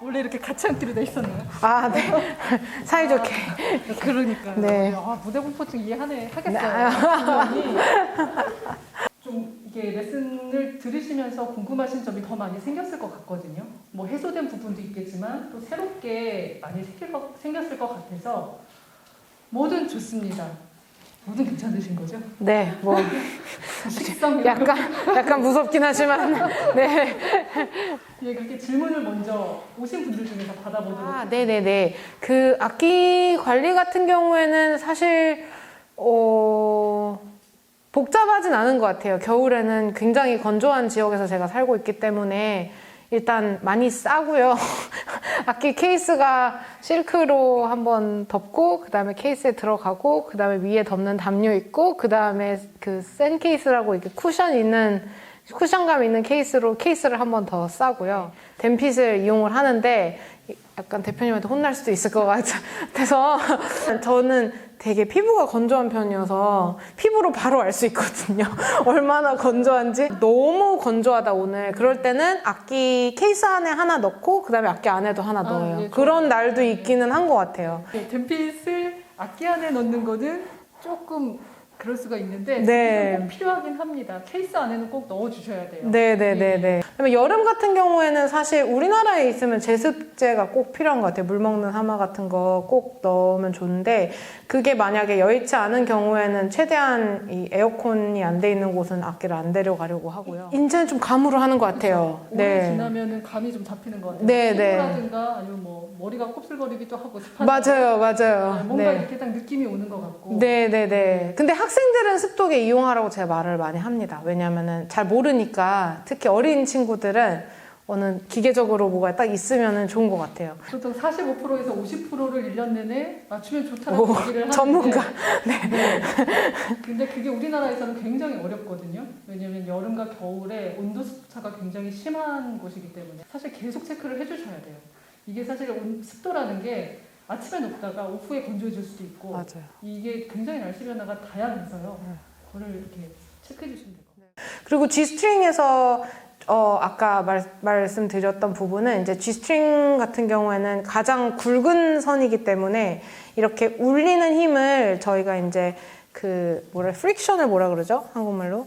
원래 이렇게 같이 앉기로 돼 있었나요? 아, 네. 사이좋게. 그러니까요. 네. 무대 공포증 이해하네 하겠어요. 좀 이게 레슨을 들으시면서 궁금하신 점이 더 많이 생겼을 것 같거든요. 뭐 해소된 부분도 있겠지만 또 새롭게 많이 생겼을 것 같아서 뭐든 좋습니다. 뭐든 괜찮으신 거죠? 네, 뭐. 식성 약간 무섭긴 하지만, 네. 예, 그렇게 질문을 먼저 오신 분들 중에서 받아보도록 아, 네네네. 그 악기 관리 같은 경우에는 사실, 복잡하진 않은 것 같아요. 겨울에는 굉장히 건조한 지역에서 제가 살고 있기 때문에 일단 많이 싸고요. 악기 케이스가 실크로 한번 덮고, 그 다음에 케이스에 들어가고, 그 다음에 위에 덮는 담요 있고, 그 다음에 그 센 케이스라고 이렇게 쿠션감 있는 케이스를 한번 더 싸고요. 댐핏을 이용을 하는데, 약간 대표님한테 혼날 수도 있을 것 같아서 저는 되게 피부가 건조한 편이어서 피부로 바로 알 수 있거든요. 얼마나 건조한지. 너무 건조하다 오늘. 그럴 때는 악기 케이스 안에 하나 넣고 그 다음에 악기 안에도 하나 넣어요. 네, 그런 날도 있기는 한 것 같아요. 네, 댐핏을 악기 안에 넣는 거는 조금 그럴 수가 있는데 네. 꼭 필요하긴 합니다. 케이스 안에는 꼭 넣어주셔야 돼요. 네네네네. 그다음에 여름 같은 경우에는 사실 우리나라에 있으면 제습제가 꼭 필요한 것 같아요. 물 먹는 하마 같은 거 꼭 넣으면 좋은데 그게 만약에 여의치 않은 경우에는 최대한 이 에어컨이 안 돼 있는 곳은 악기를 안 데려가려고 하고요. 이제는 좀 감으로 하는 것 같아요. 그렇죠. 오래 지나면은 감이 좀 잡히는 것 같아요. 네, 피부라든가 아니면 뭐 머리가 곱슬거리기도 하고 습하잖아요. 맞아요. 뭔가 네. 이렇게 딱 느낌이 오는 것 같고. 네네네. 근데 학생들은 습도계 이용하라고 제가 말을 많이 합니다. 왜냐면은 잘 모르니까 특히 어린 친구들은 어느 기계적으로 뭐가 딱 있으면은 좋은 것 같아요. 보통 45%에서 50%를 1년 내내 맞추면 좋다라고 오, 얘기를 하는데 전문가. 네. 근데 그게 우리나라에서는 굉장히 어렵거든요. 왜냐면 여름과 겨울에 온도 습차가 굉장히 심한 곳이기 때문에 사실 계속 체크를 해주셔야 돼요. 이게 사실 습도라는 게 아침에 높다가 오후에 건조해질 수도 있고 맞아요. 이게 굉장히 날씨 변화가 다양해서요. 그거를 이렇게 체크해 주시면 돼요. 그리고 G스트링에서 아까 말씀드렸던 부분은 이제 G스트링 같은 경우에는 가장 굵은 선이기 때문에 이렇게 울리는 힘을 저희가 이제 프릭션을 뭐라 그러죠? 한국말로?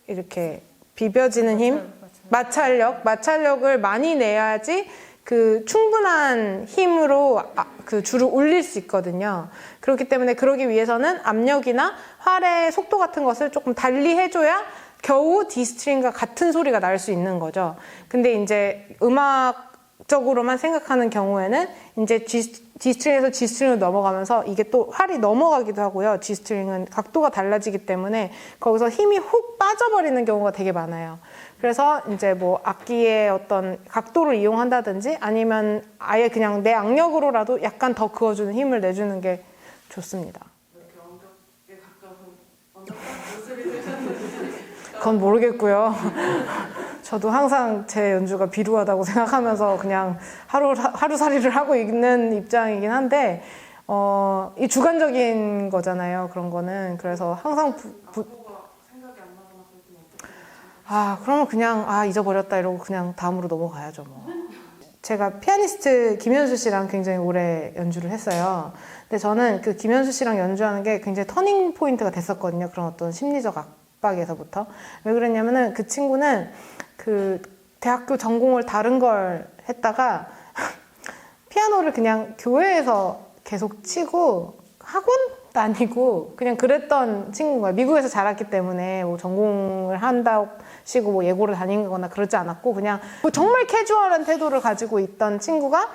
이렇게 비벼지는 힘? 마찰력을 많이 내야지 그 충분한 힘으로 그 줄을 울릴 수 있거든요. 그렇기 때문에 그러기 위해서는 압력이나 활의 속도 같은 것을 조금 달리 해줘야 겨우 D스트링과 같은 소리가 날 수 있는 거죠. 근데 이제 음악적으로만 생각하는 경우에는 이제 D스트링에서 G스트링으로 넘어가면서 이게 또 활이 넘어가기도 하고요. G스트링은 각도가 달라지기 때문에 거기서 힘이 훅 빠져버리는 경우가 되게 많아요. 그래서 이제 뭐 악기의 어떤 각도를 이용한다든지 아니면 아예 그냥 내 악력으로라도 약간 더 그어주는 힘을 내주는 게 좋습니다. 그건 모르겠고요. 저도 항상 제 연주가 비루하다고 생각하면서 그냥 하루살이를 하고 있는 입장이긴 한데 이 주관적인 거잖아요. 그런 거는. 그래서 항상 그러면 그냥 잊어버렸다 이러고 그냥 다음으로 넘어가야죠 뭐. 제가 피아니스트 김현수 씨랑 굉장히 오래 연주를 했어요. 근데 저는 그 김현수 씨랑 연주하는 게 굉장히 터닝 포인트가 됐었거든요. 그런 어떤 심리적 압박에서부터. 왜 그랬냐면은 그 친구는 그 대학교 전공을 다른 걸 했다가 피아노를 그냥 교회에서 계속 치고 학원 다니고 그냥 그랬던 친구인 거예요. 미국에서 자랐기 때문에 뭐 전공을 한다고 시고 뭐 예고를 다니거나 그러지 않았고 그냥 뭐 정말 캐주얼한 태도를 가지고 있던 친구가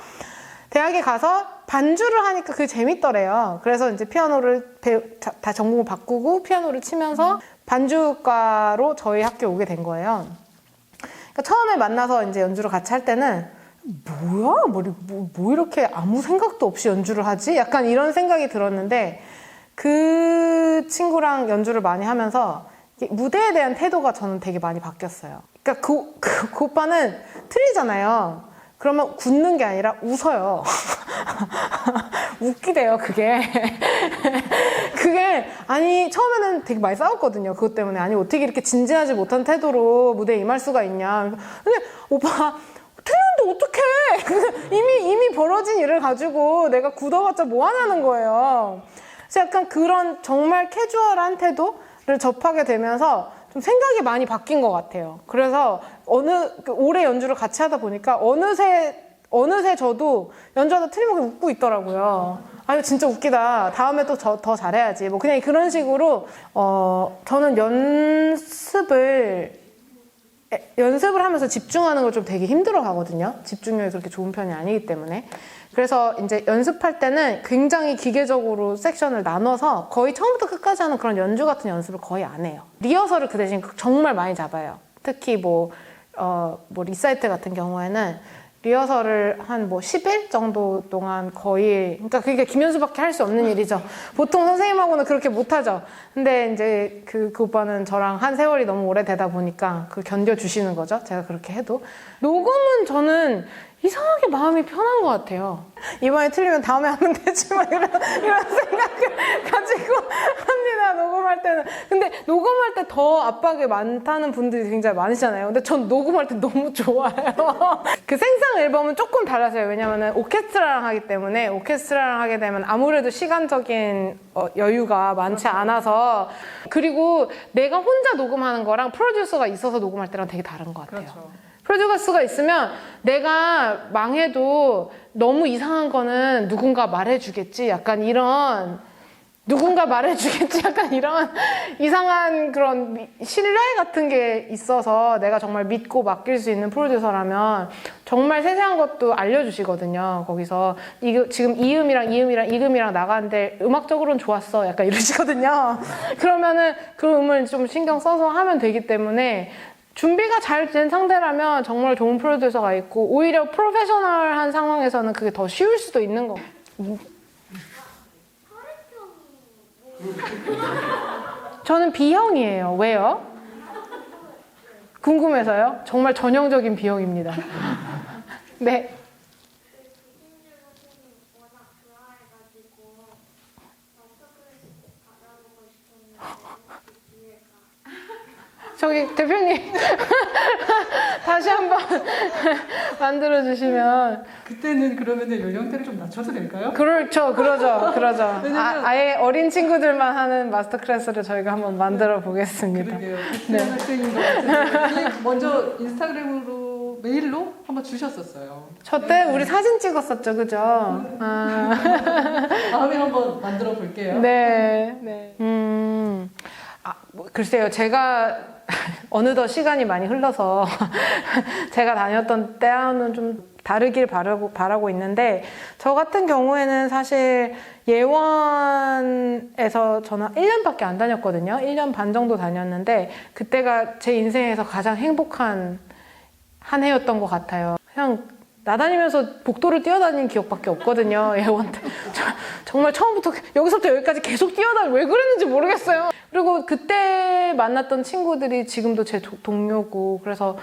대학에 가서 반주를 하니까 그게 재밌더래요. 그래서 이제 피아노를 다 전공을 바꾸고 피아노를 치면서 반주과로 저희 학교에 오게 된 거예요. 그러니까 처음에 만나서 이제 연주를 같이 할 때는 뭐야? 뭐 이렇게 아무 생각도 없이 연주를 하지? 약간 이런 생각이 들었는데 그 친구랑 연주를 많이 하면서 무대에 대한 태도가 저는 되게 많이 바뀌었어요. 그러니까 그 오빠는 틀리잖아요. 그러면 굳는 게 아니라 웃어요. 웃기대요, 그게. 아니, 처음에는 되게 많이 싸웠거든요. 그것 때문에. 아니, 어떻게 이렇게 진지하지 못한 태도로 무대에 임할 수가 있냐. 근데 오빠, 틀렸는데 또 어떡해. 이미 벌어진 일을 가지고 내가 굳어봤자 뭐 하냐는 거예요. 그래서 약간 그런 정말 캐주얼한 태도를 접하게 되면서 좀 생각이 많이 바뀐 것 같아요. 그래서 오래 연주를 같이 하다 보니까 어느새 저도 연주하다 틀림없이 웃고 있더라고요. 아, 이거 진짜 웃기다. 다음에 또 더 잘해야지. 뭐 그냥 그런 식으로, 저는 연습을 하면서 집중하는 걸 좀 되게 힘들어 하거든요. 집중력이 그렇게 좋은 편이 아니기 때문에. 그래서 이제 연습할 때는 굉장히 기계적으로 섹션을 나눠서 거의 처음부터 끝까지 하는 그런 연주 같은 연습을 거의 안 해요. 리허설을 그 대신 정말 많이 잡아요. 특히 뭐 리사이트 같은 경우에는 리허설을 한 10일 정도 동안 거의, 그러니까 그게 김현수밖에 할 수 없는 일이죠. 보통 선생님하고는 그렇게 못하죠. 근데 이제 그 오빠는 저랑 한 세월이 너무 오래되다 보니까 그걸 견뎌주시는 거죠. 제가 그렇게 해도. 녹음은 저는 이상하게 마음이 편한 것 같아요. 이번에 틀리면 다음에 하면 되지만 이런 생각을 가지고 합니다. 녹음할 때는. 근데 녹음할 때 더 압박이 많다는 분들이 굉장히 많으시잖아요. 근데 전 녹음할 때 너무 좋아요. 그 생상 앨범은 조금 달라져요. 왜냐면은 오케스트라랑 하기 때문에 오케스트라랑 하게 되면 아무래도 시간적인 여유가 많지 않아서, 그리고 내가 혼자 녹음하는 거랑 프로듀서가 있어서 녹음할 때랑 되게 다른 것 같아요. 그렇죠. 프로듀서가 있으면 내가 망해도 너무 이상한 거는 누군가 말해주겠지, 약간 이런 이상한 그런 신뢰 같은 게 있어서 내가 정말 믿고 맡길 수 있는 프로듀서라면 정말 세세한 것도 알려주시거든요. 거기서 지금 이 음이랑 나가는데 음악적으로는 좋았어, 약간 이러시거든요. 그러면은 그 음을 좀 신경 써서 하면 되기 때문에 준비가 잘 된 상태라면 정말 좋은 프로듀서가 있고, 오히려 프로페셔널한 상황에서는 그게 더 쉬울 수도 있는 거. 저는 B형이에요. 왜요? 궁금해서요? 정말 전형적인 B형입니다. 네. 저기 대표님 다시 한번 만들어주시면. 그때는 그러면은 연령대를 좀 낮춰도 될까요? 그러죠. 아예 어린 친구들만 하는 마스터 클래스를 저희가 한번 만들어 보겠습니다. 그러게요. 네. 학생인 것 같은데 먼저 인스타그램으로 메일로 한번 주셨었어요. 저 때 우리 사진 찍었었죠, 그죠? 다음에 한번 만들어 볼게요. 네. 글쎄요, 제가 어느덧 시간이 많이 흘러서 제가 다녔던 때와는 좀 다르길 바라고 있는데, 저 같은 경우에는 사실 예원에서 저는 1년밖에 안 다녔거든요. 1년 반 정도 다녔는데 그때가 제 인생에서 가장 행복한 한 해였던 것 같아요. 그냥 나다니면서 복도를 뛰어다니는 기억밖에 없거든요. 예원 때. 정말 처음부터 여기서부터 여기까지 계속 왜 그랬는지 모르겠어요. 그리고 그때 만났던 친구들이 지금도 제 동료고, 그래서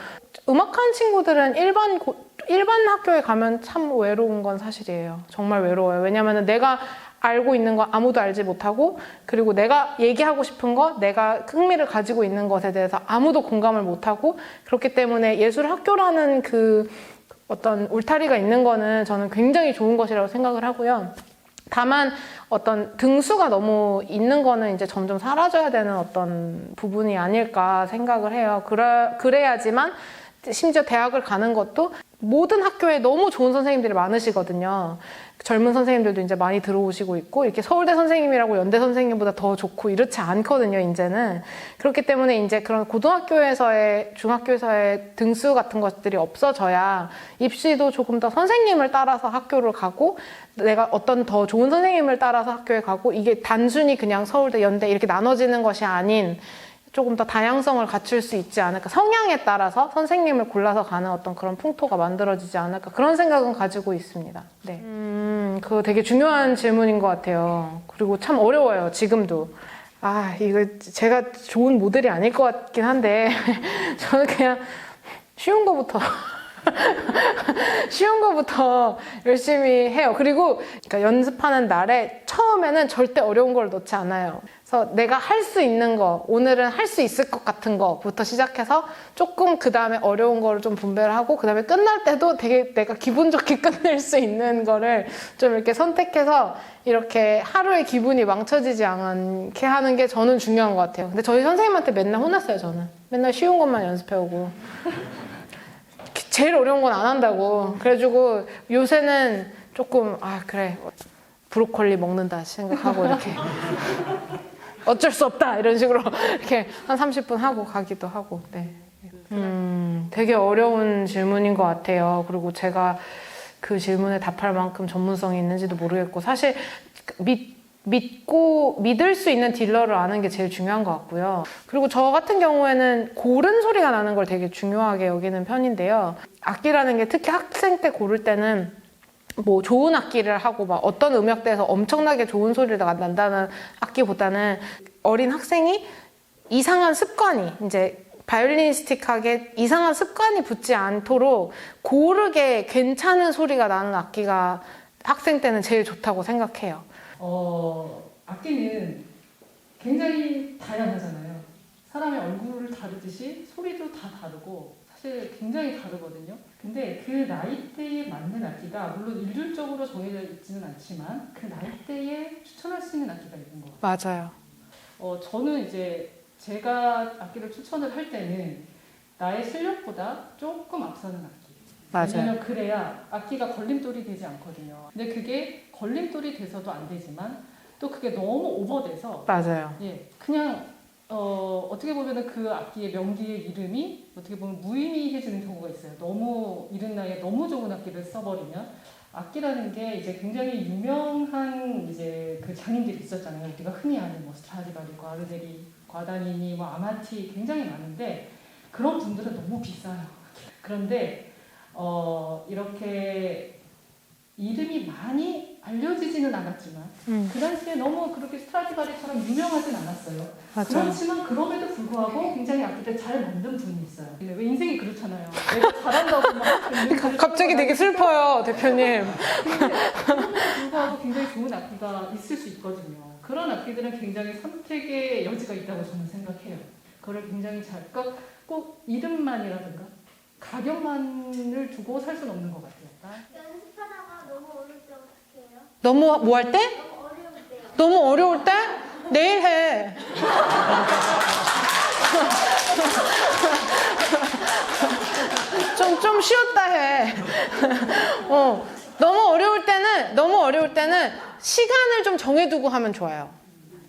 음악하는 친구들은 일반 학교에 가면 참 외로운 건 사실이에요. 정말 외로워요. 왜냐면은 내가 알고 있는 거 아무도 알지 못하고, 그리고 내가 얘기하고 싶은 거, 내가 흥미를 가지고 있는 것에 대해서 아무도 공감을 못하고, 그렇기 때문에 예술학교라는 그 어떤 울타리가 있는 거는 저는 굉장히 좋은 것이라고 생각을 하고요. 다만 어떤 등수가 너무 있는 거는 이제 점점 사라져야 되는 어떤 부분이 아닐까 생각을 해요. 그래야지만 심지어 대학을 가는 것도 모든 학교에 너무 좋은 선생님들이 많으시거든요. 젊은 선생님들도 이제 많이 들어오시고 있고, 이렇게 서울대 선생님이라고 연대 선생님보다 더 좋고 이렇지 않거든요, 이제는. 그렇기 때문에 이제 그런 고등학교에서의, 중학교에서의 등수 같은 것들이 없어져야 입시도 조금 더 선생님을 따라서 학교를 가고, 내가 어떤 더 좋은 선생님을 따라서 학교에 가고, 이게 단순히 그냥 서울대, 연대 이렇게 나눠지는 것이 아닌 조금 더 다양성을 갖출 수 있지 않을까, 성향에 따라서 선생님을 골라서 가는 어떤 그런 풍토가 만들어지지 않을까, 그런 생각은 가지고 있습니다. 네. 그거 되게 중요한 질문인 것 같아요. 그리고 참 어려워요, 지금도. 이거 제가 좋은 모델이 아닐 것 같긴 한데 저는 그냥 쉬운 거부터 열심히 해요. 그리고 그러니까 연습하는 날에 처음에는 절대 어려운 걸 넣지 않아요. 그래서 내가 할 수 있는 거, 오늘은 할 수 있을 것 같은 거부터 시작해서 조금 그 다음에 어려운 거를 좀 분배를 하고 그 다음에 끝날 때도 되게 내가 기분 좋게 끝낼 수 있는 거를 좀 이렇게 선택해서 이렇게 하루의 기분이 망쳐지지 않게 하는 게 저는 중요한 것 같아요. 근데 저희 선생님한테 맨날 혼났어요, 저는. 맨날 쉬운 것만 연습해오고. 제일 어려운 건 안 한다고. 그래가지고 요새는 조금, 아, 그래. 브로콜리 먹는다 생각하고 이렇게. 어쩔 수 없다 이런 식으로 이렇게 한 30분 하고 가기도 하고. 네. 되게 어려운 질문인 것 같아요. 그리고 제가 그 질문에 답할 만큼 전문성이 있는지도 모르겠고 사실 믿을 수 있는 딜러를 아는 게 제일 중요한 것 같고요. 그리고 저 같은 경우에는 고른 소리가 나는 걸 되게 중요하게 여기는 편인데요. 악기라는 게 특히 학생 때 고를 때는 뭐 좋은 악기를 하고 막 어떤 음역대에서 엄청나게 좋은 소리가 난다는 악기보다는 어린 학생이 이상한 습관이 이제 바이올리니스틱하게 이상한 습관이 붙지 않도록 고르게 괜찮은 소리가 나는 악기가 학생 때는 제일 좋다고 생각해요. 악기는 굉장히 다양하잖아요. 사람의 얼굴을 다루듯이 소리도 다 다르고 사실 굉장히 다르거든요. 근데 그 나이대에 맞는 악기가 물론 일률적으로 정해져 있지는 않지만 그 나이대에 추천할 수 있는 악기가 있는 것 같아요. 맞아요. 저는 이제 제가 악기를 추천을 할 때는 나의 실력보다 조금 앞서는 악기. 맞아요. 왜냐면 그래야 악기가 걸림돌이 되지 않거든요. 근데 그게 걸림돌이 돼서도 안 되지만 또 그게 너무 오버돼서 맞아요. 예, 그냥 어떻게 보면은 그 악기의 명기의 이름이 어떻게 보면 무의미해지는 경우가 있어요. 너무 이른 나이에 너무 좋은 악기를 써버리면 악기라는 게 이제 굉장히 유명한 이제 그 장인들이 있었잖아요. 우리가 흔히 아는 뭐 스트라디바리, 과르네리, 과다니니, 뭐 아마티 굉장히 많은데 그런 분들은 너무 비싸요. 그런데 이렇게 이름이 많이 알려지지는 않았지만 그 당시에 너무 그렇게 스트라디바리처럼 유명하진 않았어요. 맞아요. 그렇지만 그럼에도 불구하고 굉장히 악기를 잘 만든 분이 있어요. 왜 인생이 그렇잖아요. 내가 잘한다고 막 갑자기 되게 슬퍼요, 대표님. 그럼에도 불구하고 굉장히 좋은 악기가 있을 수 있거든요. 그런 악기들은 굉장히 선택의 여지가 있다고 저는 생각해요. 그거를 굉장히 그러니까 꼭 이름만이라든가 가격만을 두고 살 수는 없는 것 같아요. 연습하다가 너무 어려울 때 어떻게 해요? 너무 뭐 할 때? 너무 어려울 때요. 너무 어려울 때? 내일 해. 좀 쉬었다 해. 너무 어려울 때는 시간을 좀 정해두고 하면 좋아요.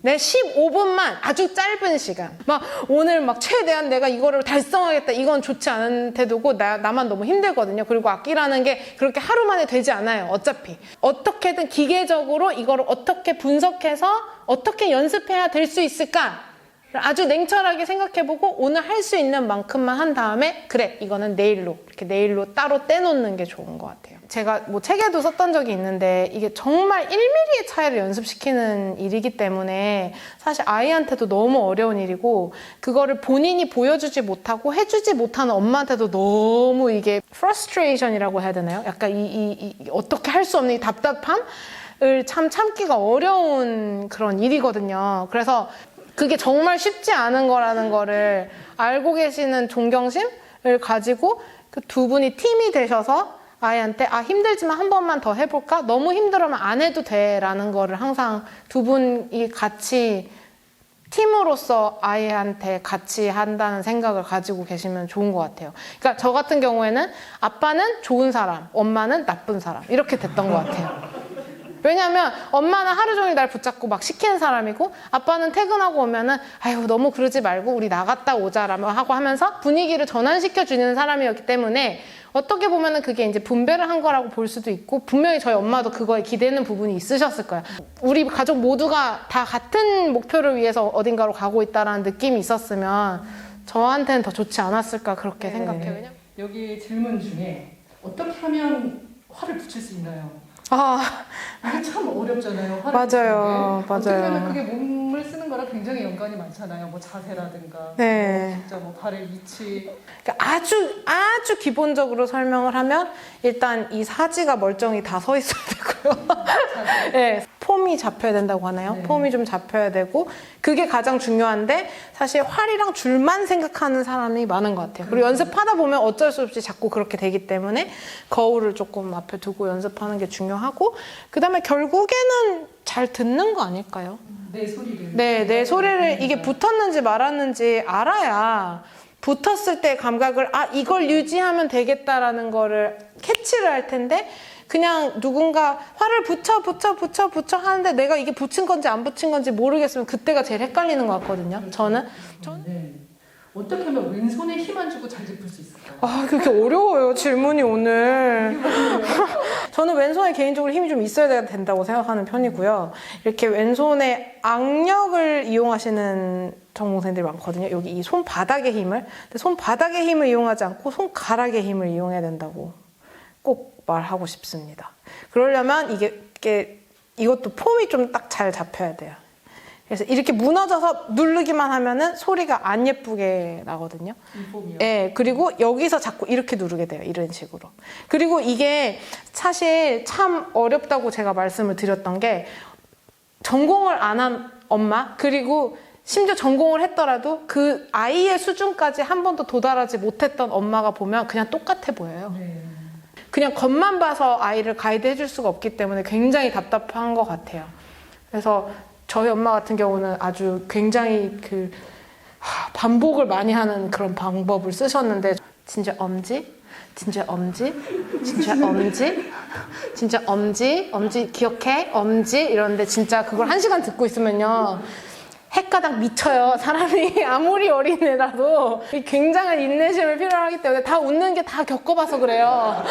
내 15분만 아주 짧은 시간. 막 오늘 막 최대한 내가 이거를 달성하겠다. 이건 좋지 않은 태도고 나만 너무 힘들거든요. 그리고 악기라는 게 그렇게 하루 만에 되지 않아요. 어차피. 어떻게든 기계적으로 이거를 어떻게 분석해서 어떻게 연습해야 될 수 있을까? 아주 냉철하게 생각해보고 오늘 할 수 있는 만큼만 한 다음에 그래 이거는 내일로 따로 떼놓는 게 좋은 것 같아요. 제가 뭐 책에도 썼던 적이 있는데 이게 정말 1mm의 차이를 연습시키는 일이기 때문에 사실 아이한테도 너무 어려운 일이고 그거를 본인이 보여주지 못하고 해주지 못하는 엄마한테도 너무 이게 frustration이라고 해야 되나요? 약간 어떻게 할 수 없는 이 답답함을 참 참기가 어려운 그런 일이거든요. 그래서 그게 정말 쉽지 않은 거라는 거를 알고 계시는 존경심을 가지고 그 두 분이 팀이 되셔서 아이한테 힘들지만 한 번만 더 해볼까? 너무 힘들으면 안 해도 돼 라는 거를 항상 두 분이 같이 팀으로서 아이한테 같이 한다는 생각을 가지고 계시면 좋은 것 같아요. 그러니까 저 같은 경우에는 아빠는 좋은 사람, 엄마는 나쁜 사람 이렇게 됐던 것 같아요. 왜냐하면 엄마는 하루 종일 날 붙잡고 막 시키는 사람이고 아빠는 퇴근하고 오면은 아유 너무 그러지 말고 우리 나갔다 오자라고 하고 하면서 분위기를 전환시켜 주는 사람이었기 때문에 어떻게 보면은 그게 이제 분배를 한 거라고 볼 수도 있고 분명히 저희 엄마도 그거에 기대는 부분이 있으셨을 거예요. 우리 가족 모두가 다 같은 목표를 위해서 어딘가로 가고 있다라는 느낌이 있었으면 저한테는 더 좋지 않았을까 그렇게 생각해요. 왜냐면 여기 질문 중에 어떻게 하면 화를 붙일 수 있나요? 이게 참 어렵잖아요. 화를 맞아요. 붙이는 게. 어떻게 맞아요. 보면 그게 몸을 쓰는 거랑 굉장히 연관이 많잖아요. 뭐 자세라든가, 네. 진짜 뭐 발의 위치. 그러니까 아주 기본적으로 설명을 하면 일단 이 사지가 멀쩡히 다 서 있어야 되고요. 네, 폼이 잡혀야 된다고 하나요? 네. 폼이 좀 잡혀야 되고 그게 가장 중요한데 사실 활이랑 줄만 생각하는 사람이 많은 것 같아요. 그리고 연습하다 보면 어쩔 수 없이 자꾸 그렇게 되기 때문에 거울을 조금 앞에 두고 연습하는 게 중요하고 그 다음에 결국에는 잘 듣는 거 아닐까요? 내 소리를. 네, 내 소리를 이게 붙었는지 말았는지 알아야 붙었을 때 감각을 이걸 유지하면 되겠다라는 거를 캐치를 할 텐데 그냥 누군가 활을 붙여 하는데 내가 이게 붙인 건지 안 붙인 건지 모르겠으면 그때가 제일 헷갈리는 것 같거든요. 저는. 네. 어떻게 하면 왼손에 힘 안 주고 잘 짚을 수 있을까요? 그렇게 어려워요, 질문이 오늘. 저는 왼손에 개인적으로 힘이 좀 있어야 된다고 생각하는 편이고요. 이렇게 왼손에 악력을 이용하시는 전공생들이 많거든요. 여기 이 손바닥의 힘을. 근데 손바닥의 힘을 이용하지 않고 손가락의 힘을 이용해야 된다고 꼭 말하고 싶습니다. 그러려면 이것도 폼이 좀 딱 잘 잡혀야 돼요. 그래서 이렇게 무너져서 누르기만 하면은 소리가 안 예쁘게 나거든요. 인폼이요. 네, 그리고 여기서 자꾸 이렇게 누르게 돼요. 이런 식으로. 그리고 이게 사실 참 어렵다고 제가 말씀을 드렸던 게 전공을 안 한 엄마, 그리고 심지어 전공을 했더라도 그 아이의 수준까지 한 번도 도달하지 못했던 엄마가 보면 그냥 똑같아 보여요. 네. 그냥 겉만 봐서 아이를 가이드 해줄 수가 없기 때문에 굉장히 답답한 것 같아요. 그래서 저희 엄마 같은 경우는 아주 굉장히 반복을 많이 하는 그런 방법을 쓰셨는데 진짜 엄지, 진짜 엄지, 진짜 엄지, 진짜 엄지 기억해? 엄지 이러는데 진짜 그걸 1시간 듣고 있으면요 헷가닥 미쳐요. 사람이 아무리 어린애라도 굉장한 인내심을 필요로 하기 때문에 다 웃는 게 다 겪어봐서 그래요.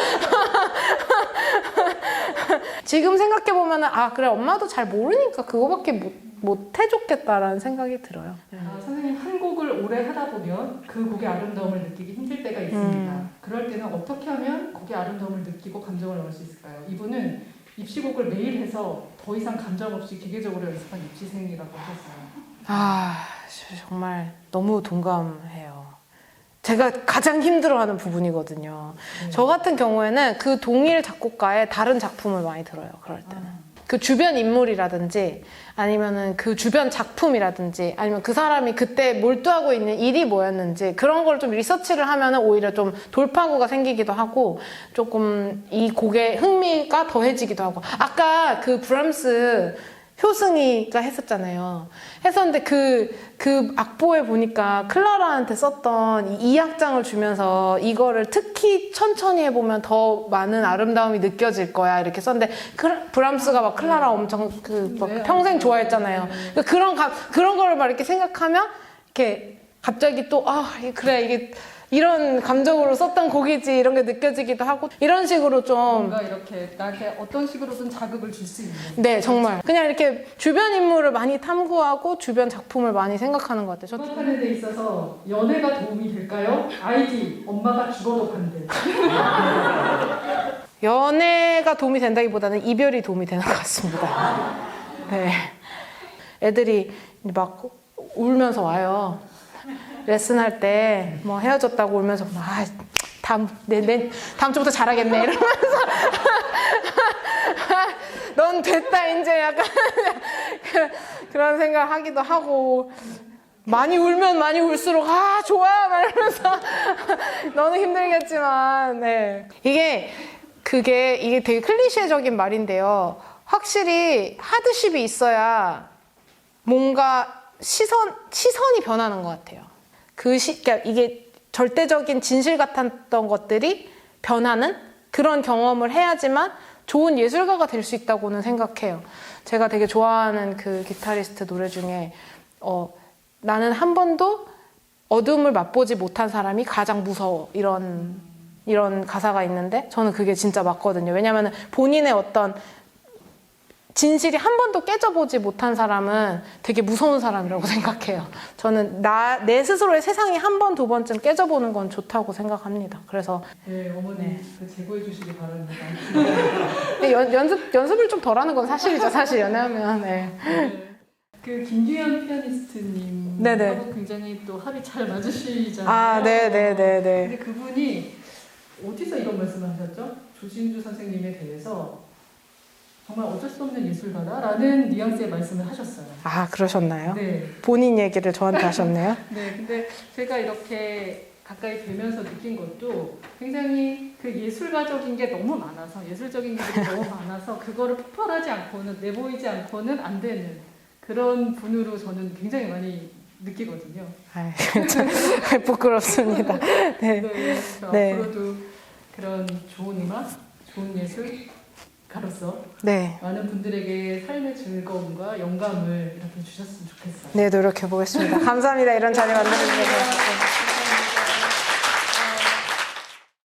지금 생각해보면 그래 엄마도 잘 모르니까 그거밖에 못 해줬겠다라는 생각이 들어요. 선생님 한 곡을 오래 하다 보면 그 곡의 아름다움을 느끼기 힘들 때가 있습니다. 그럴 때는 어떻게 하면 곡의 아름다움을 느끼고 감정을 얻을 수 있을까요? 이분은 입시곡을 매일 해서 더 이상 감정 없이 기계적으로 연습한 입시생이라고 하셨어요. 정말 너무 동감해요. 제가 가장 힘들어하는 부분이거든요. 저 같은 경우에는 그 동일 작곡가의 다른 작품을 많이 들어요. 그럴 때는. 그 주변 인물이라든지 아니면은 그 주변 작품이라든지 아니면 그 사람이 그때 몰두하고 있는 일이 뭐였는지 그런 걸 좀 리서치를 하면은 오히려 좀 돌파구가 생기기도 하고 조금 이 곡에 흥미가 더해지기도 하고 아까 그 브람스 효승이가 했었잖아요. 했었는데 그 악보에 보니까 클라라한테 썼던 이 악장을 주면서 이거를 특히 천천히 해보면 더 많은 아름다움이 느껴질 거야 이렇게 썼는데 브람스가 막 클라라 엄청 막 평생 좋아했잖아요. 그런 거를 막 이렇게 생각하면 이렇게 갑자기 또 그래 이게 이런 감정으로 썼던 곡이지 이런 게 느껴지기도 하고 이런 식으로 좀 뭔가 이렇게 나한테 어떤 식으로든 자극을 줄 수 있는. 네, 정말 그냥 이렇게 주변 인물을 많이 탐구하고 주변 작품을 많이 생각하는 것 같아요. 음악하는 데 있어서 연애가 도움이 될까요? 아이디 엄마가 죽어도 반대. 연애가 도움이 된다기보다는 이별이 도움이 되는 것 같습니다. 네, 애들이 막 울면서 와요. 레슨할 때 뭐 헤어졌다고 울면서 다음 주부터 잘하겠네 이러면서 넌 됐다 이제 약간 그런 생각을 하기도 하고 많이 울면 많이 울수록 좋아 막 이러면서 너는 힘들겠지만 이게 되게 클리셰적인 말인데요. 확실히 하드십이 있어야 뭔가 시선이 변하는 것 같아요. 그러니까 이게 절대적인 진실 같았던 것들이 변하는 그런 경험을 해야지만 좋은 예술가가 될 수 있다고는 생각해요. 제가 되게 좋아하는 그 기타리스트 노래 중에 나는 한 번도 어둠을 맛보지 못한 사람이 가장 무서워 이런 가사가 있는데 저는 그게 진짜 맞거든요. 왜냐하면 본인의 어떤 진실이 한 번도 깨져보지 못한 사람은 되게 무서운 사람이라고 생각해요. 저는 내 스스로의 세상이 한 번, 두 번쯤 깨져보는 건 좋다고 생각합니다. 그래서 네, 어머니 제고해 주시기 바랍니다. 연습을 좀 덜하는 건 사실이죠. 사실 연애하면. 그 김규현 피아니스트님 하고 굉장히 또 합이 잘 맞으시잖아요. 네네네네. 근데 그분이 어디서 이런 말씀을 하셨죠? 조진주 선생님에 대해서 정말 어쩔 수 없는 예술가다라는 뉘앙스의 말씀을 하셨어요. 아, 그러셨나요? 네. 본인 얘기를 저한테 하셨네요. 네, 근데 제가 이렇게 가까이 뵈면서 느낀 것도 굉장히 그 예술가적인 게 너무 많아서 예술적인 게 너무 많아서 그거를 폭발하지 않고는 내보이지 않고는 안 되는 그런 분으로 저는 굉장히 많이 느끼거든요. 아, 참 부끄럽습니다. 네. 네, 그래서 네. 앞으로도 그런 좋은 음악, 좋은 예술가로서 네. 많은 분들에게 삶의 즐거움과 영감을 이렇게 주셨으면 좋겠어요. 네, 노력해 보겠습니다. 감사합니다. 이런 자리 만들어주셔서.